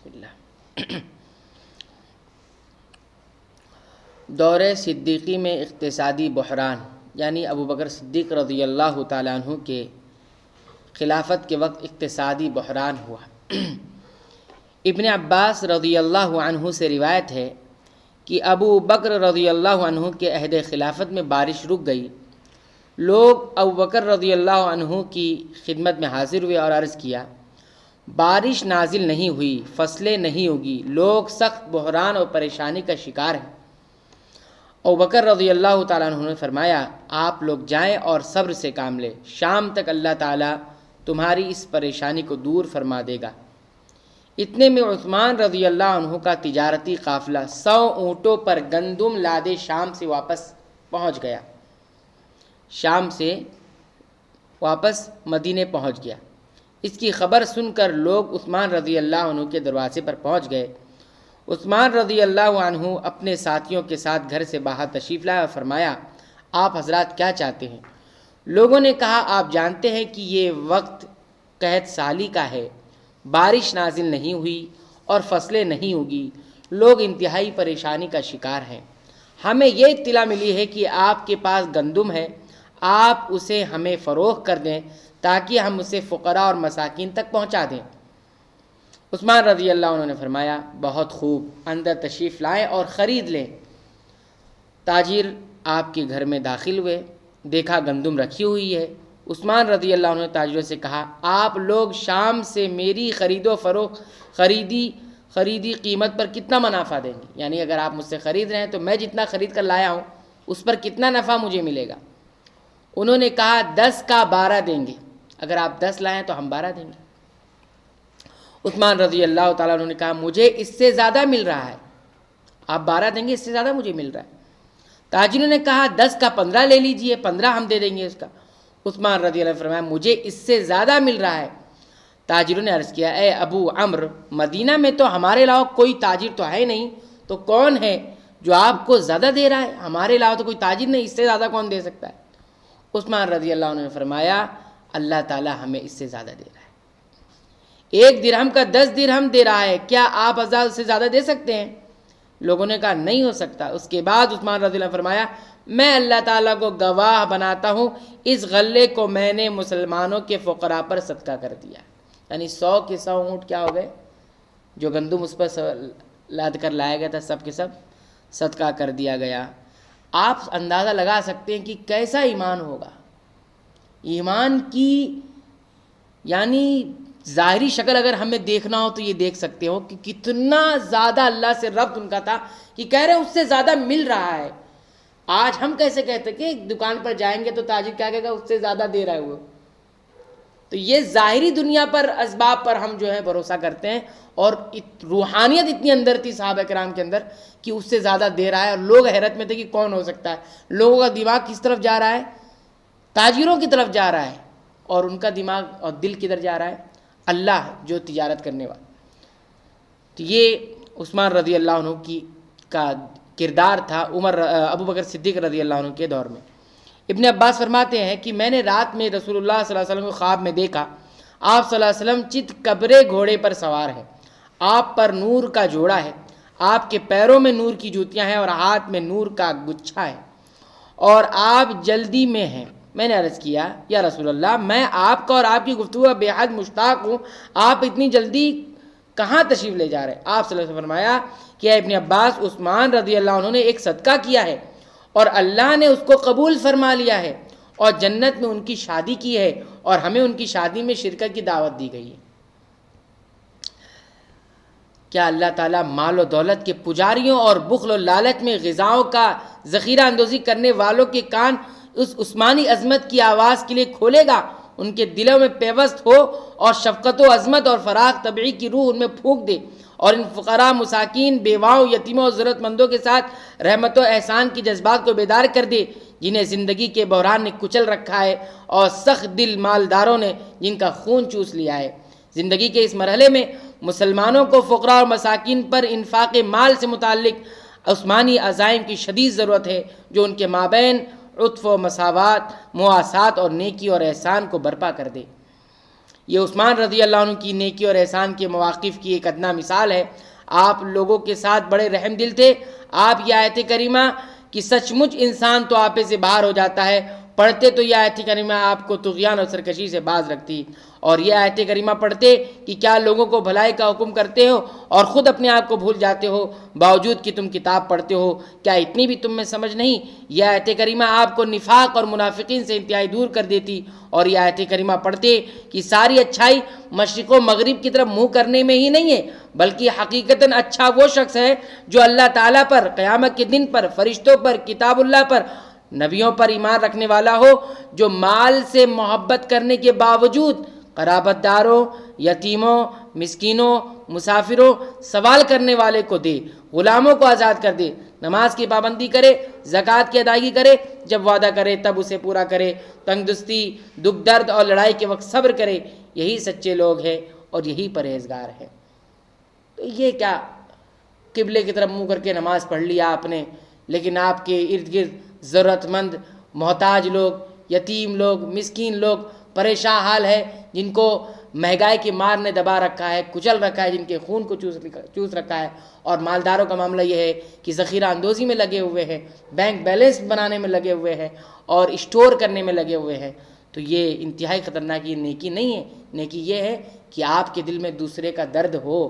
بسم اللہ۔ دور صدیقی میں اقتصادی بحران، یعنی ابو بکر صدیق رضی اللہ تعالیٰ عنہ کے خلافت کے وقت اقتصادی بحران ہوا۔ ابن عباس رضی اللہ عنہ سے روایت ہے کہ ابو بکر رضی اللہ عنہ کے عہد خلافت میں بارش رک گئی۔ لوگ ابو بکر رضی اللہ عنہ کی خدمت میں حاضر ہوئے اور عرض کیا، بارش نازل نہیں ہوئی، فصلیں نہیں ہوگی، لوگ سخت بحران اور پریشانی کا شکار ہیں۔ ابو بکر رضی اللہ تعالیٰ عنہ نے فرمایا، آپ لوگ جائیں اور صبر سے کام لیں، شام تک اللہ تعالیٰ تمہاری اس پریشانی کو دور فرما دے گا۔ اتنے میں عثمان رضی اللہ عنہ کا تجارتی قافلہ 100 اونٹوں پر گندم لادے شام سے واپس پہنچ گیا، شام سے واپس مدینے پہنچ گیا۔ اس کی خبر سن کر لوگ عثمان رضی اللہ عنہ کے دروازے پر پہنچ گئے۔ عثمان رضی اللہ عنہ اپنے ساتھیوں کے ساتھ گھر سے باہر تشریف لائے اور فرمایا، آپ حضرات کیا چاہتے ہیں؟ لوگوں نے کہا، آپ جانتے ہیں کہ یہ وقت قحط سالی کا ہے، بارش نازل نہیں ہوئی اور فصلیں نہیں ہوگی، لوگ انتہائی پریشانی کا شکار ہیں۔ ہمیں یہ اطلاع ملی ہے کہ آپ کے پاس گندم ہے، آپ اسے ہمیں فروخت کر دیں تاکہ ہم اسے فقراء اور مساکین تک پہنچا دیں۔ عثمان رضی اللہ عنہ نے فرمایا، بہت خوب، اندر تشریف لائیں اور خرید لیں۔ تاجر آپ کے گھر میں داخل ہوئے، دیکھا گندم رکھی ہوئی ہے۔ عثمان رضی اللہ عنہ نے تاجروں سے کہا، آپ لوگ شام سے میری خرید و فروخت خریدی قیمت پر کتنا منافع دیں گے؟ یعنی اگر آپ مجھ سے خرید رہے ہیں تو میں جتنا خرید کر لایا ہوں اس پر کتنا نفع مجھے ملے گا؟ انہوں نے کہا، 10 کا 12 دیں گے، اگر آپ 10 لائیں تو ہم 12 دیں گے۔ عثمان رضی اللہ تعالیٰ عنہ نے کہا، مجھے اس سے زیادہ مل رہا ہے، آپ 12 دیں گے، اس سے زیادہ مجھے مل رہا ہے۔ تاجروں نے کہا، 10 کا 15 لے لیجئے، 15 ہم دے دیں گے اس کا۔ عثمان رضی اللہ عنہ نے فرمایا، مجھے اس سے زیادہ مل رہا ہے۔ تاجروں نے عرض کیا، اے ابو عمرو، مدینہ میں تو ہمارے علاوہ کوئی تاجر تو ہے نہیں، تو کون ہے جو آپ کو زیادہ دے رہا ہے؟ ہمارے علاوہ تو کوئی تاجر نہیں، اس سے زیادہ کون دے سکتا ہے؟ عثمان رضی اللہ عنہ نے فرمایا، اللہ تعالیٰ ہمیں اس سے زیادہ دے رہا ہے، 1 درہم کا 10 درہم دے رہا ہے، کیا آپ حضرات اس سے زیادہ دے سکتے ہیں؟ لوگوں نے کہا، نہیں ہو سکتا۔ اس کے بعد عثمان رضی اللہ عنہ نے فرمایا، میں اللہ تعالیٰ کو گواہ بناتا ہوں، اس غلے کو میں نے مسلمانوں کے فقراء پر صدقہ کر دیا۔ یعنی 100 کے 100 اونٹ کیا ہو گئے؟ جو گندم اس پر لاد کر لایا گیا تھا، سب کے سب صدقہ کر دیا گیا۔ آپ اندازہ لگا سکتے ہیں کہ کیسا ایمان ہوگا۔ ایمان کی یعنی ظاہری شکل اگر ہمیں دیکھنا ہو تو یہ دیکھ سکتے ہو کہ کتنا زیادہ اللہ سے ربط ان کا تھا، کہ کہہ رہے ہیں اس سے زیادہ مل رہا ہے۔ آج ہم کیسے کہتے ہیں کہ دکان پر جائیں گے تو تاجر کیا کہے گا، اس سے زیادہ دے رہا ہے وہ۔ تو یہ ظاہری دنیا پر، اسباب پر ہم جو ہے بھروسہ کرتے ہیں، اور روحانیت اتنی اندر تھی صحابہ کرام کے اندر کہ اس سے زیادہ دے رہا ہے، اور لوگ حیرت میں تھے کہ کون ہو سکتا ہے۔ لوگوں کا دماغ کس طرف جا رہا ہے؟ تاجروں کی طرف جا رہا ہے، اور ان کا دماغ اور دل کدھر جا رہا ہے؟ اللہ جو تجارت کرنے والا۔ تو یہ عثمان رضی اللہ عنہ کا کردار تھا ابو بکر صدیق رضی اللہ عنہ کے دور میں۔ ابن عباس فرماتے ہیں کہ میں نے رات میں رسول اللہ صلی اللہ علیہ وسلم کو خواب میں دیکھا، آپ صلی اللہ علیہ وسلم چت کبرے گھوڑے پر سوار ہیں، آپ پر نور کا جوڑا ہے، آپ کے پیروں میں نور کی جوتیاں ہیں اور ہاتھ میں نور کا گچھا ہے، اور آپ جلدی میں ہیں۔ میں نے عرض کیا، یا رسول اللہ، میں آپ کا اور آپ کی گفتگو بے حد مشتاق ہوں، آپ اتنی جلدی کہاں تشریف لے جا رہے ہیں؟ آپ صلی اللہ علیہ وسلم نے فرمایا کہ اے ابن عباس، عثمان رضی اللہ عنہ نے ایک صدقہ کیا ہے اور اللہ نے اس کو قبول فرما لیا ہے، اور جنت میں ان کی شادی کی ہے، اور ہمیں ان کی شادی میں شرکت کی دعوت دی گئی ہے۔ کیا اللہ تعالیٰ مال و دولت کے پجاریوں اور بخل و لالچ میں غذاؤں کا ذخیرہ اندوزی کرنے والوں کے کان اس عثمانی عظمت کی آواز کے لیے کھولے گا؟ ان کے دلوں میں پیوست ہو اور شفقت و عظمت اور فراخ طبعی کی روح ان میں پھونک دے، اور ان فقراء، مساکین، بیواؤں، یتیموں اور ضرورت مندوں کے ساتھ رحمت و احسان کی جذبات کو بیدار کر دے، جنہیں زندگی کے بحران نے کچل رکھا ہے اور سخت دل مالداروں نے جن کا خون چوس لیا ہے۔ زندگی کے اس مرحلے میں مسلمانوں کو فقراء اور مساکین پر انفاق مال سے متعلق عثمانی عزائم کی شدید ضرورت ہے، جو ان کے مابین عطف و مساوات، مواسات اور نیکی اور احسان کو برپا کر دے۔ یہ عثمان رضی اللہ عنہ کی نیکی اور احسان کے مواقف کی ایک ادنا مثال ہے۔ آپ لوگوں کے ساتھ بڑے رحم دل تھے۔ آپ یہ آیت کریمہ کہ سچ مچ انسان تو آپے سے باہر ہو جاتا ہے پڑھتے تو یہ آیت کریمہ آپ کو طغیان اور سرکشی سے باز رکھتی، اور یہ آیت کریمہ پڑھتے کہ کیا لوگوں کو بھلائی کا حکم کرتے ہو اور خود اپنے آپ کو بھول جاتے ہو باوجود کہ تم کتاب پڑھتے ہو، کیا اتنی بھی تم میں سمجھ نہیں؟ یہ آیت کریمہ آپ کو نفاق اور منافقین سے انتہائی دور کر دیتی، اور یہ آیت کریمہ پڑھتے کہ ساری اچھائی مشرق و مغرب کی طرف منہ کرنے میں ہی نہیں ہے، بلکہ حقیقتاً اچھا وہ شخص ہے جو اللہ تعالیٰ پر، قیامت کے دن پر، فرشتوں پر، کتاب اللہ پر، نبیوں پر ایمان رکھنے والا ہو، جو مال سے محبت کرنے کے باوجود قرابت داروں، یتیموں، مسکینوں، مسافروں، سوال کرنے والے کو دے، غلاموں کو آزاد کر دے، نماز کی پابندی کرے، زکوٰۃ کی ادائیگی کرے، جب وعدہ کرے تب اسے پورا کرے، تنگ دستی، دکھ درد اور لڑائی کے وقت صبر کرے، یہی سچے لوگ ہیں اور یہی پرہیزگار ہیں۔ تو یہ کیا قبلے کی طرف منہ کر کے نماز پڑھ لیا آپ نے، لیکن آپ کے ارد گرد ضرورت مند، محتاج لوگ، یتیم لوگ، مسکین لوگ پریشان حال ہے، جن کو مہنگائی کی مار نے دبا رکھا ہے، کچل رکھا ہے، جن کے خون کو چوس رکھا ہے، اور مالداروں کا معاملہ یہ ہے کہ ذخیرہ اندوزی میں لگے ہوئے ہیں، بینک بیلنس بنانے میں لگے ہوئے ہیں اور اسٹور کرنے میں لگے ہوئے ہیں۔ تو یہ انتہائی خطرناک، یہ نیکی نہیں ہے۔ نیکی یہ ہے کہ آپ کے دل میں دوسرے کا درد ہو،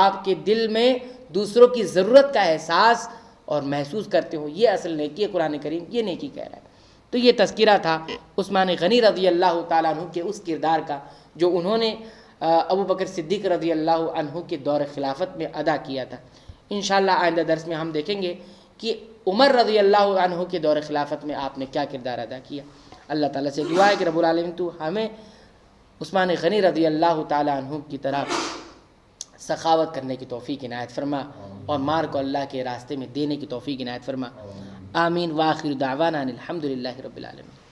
آپ کے دل میں دوسروں کی ضرورت کا احساس اور محسوس کرتے ہو، یہ اصل نیکی ہے۔ قرآن کریم یہ نیکی کہہ رہا ہے۔ تو یہ تذکرہ تھا عثمان غنی رضی اللہ تعالیٰ عنہ کے اس کردار کا جو انہوں نے ابو بکر صدیق رضی اللہ عنہ کے دور خلافت میں ادا کیا تھا۔ انشاءاللہ آئندہ درس میں ہم دیکھیں گے کہ عمر رضی اللہ عنہ کے دور خلافت میں آپ نے کیا کردار ادا کیا۔ اللہ تعالیٰ سے دعا ہے کہ رب العالمین تو ہمیں عثمان غنی رضی اللہ تعالیٰ عنہ کی طرح سخاوت کرنے کی توفیق عنایت فرما، اور مار کو اللہ کے راستے میں دینے کی توفیق عنایت فرما۔ آمین۔ وآخر دعوانا الحمدللہ رب العالمین۔